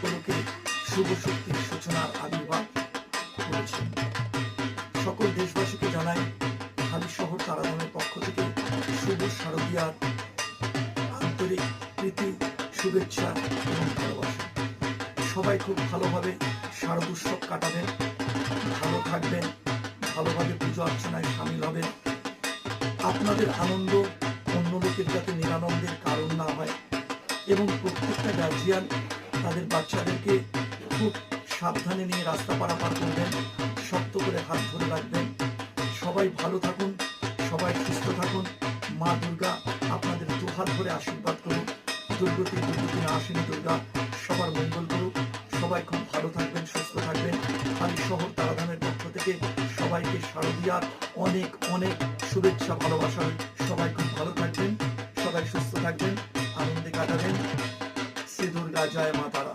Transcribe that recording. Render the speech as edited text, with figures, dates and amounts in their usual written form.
লোকে শুভ শক্তির সূচনার আবির্ভাব করেছেন। সকল দেশবাসীকে জানাই হালিশহর তারাধামের পক্ষ থেকে শুভ শারদীয়ার আন্তরিক প্রীতি, শুভেচ্ছা এবং ভালোবাসা। সবাই খুব ভালোভাবে শারদ উৎসব কাটাবেন, ভালো থাকবেন, ভালোভাবে পুজো অর্চনায় সামিল হবেন। আপনাদের আনন্দ অন্য লোকের যাতে নিরানন্দের কারণ না হয় এবং প্রত্যেকটা গার্জিয়ান তাদের বাচ্চাদেরকে খুব সাবধানে নিয়ে রাস্তা পারাপার করবেন, শক্ত করে হাত ধরে রাখবেন। সবাই ভালো থাকুন, সবাই সুস্থ থাকুন। মা দুর্গা আপনাদের দুহাত ধরে আশীর্বাদ করুন। দুর্গতি আসেনি দুর্গা সবার মঙ্গল করুক। সবাই খুব ভালো থাকবেন, সুস্থ থাকবেন। হালিশহর তারাধামের পক্ষ থেকে সবাইকে শারদীয়ার অনেক অনেক শুভেচ্ছা, ভালোবাসা। সবাই খুব ভালো থাকবেন, সবাই সুস্থ থাকবেন, আনন্দে কাটাবেন। শ্রী দুর্গা জয় মা তারা।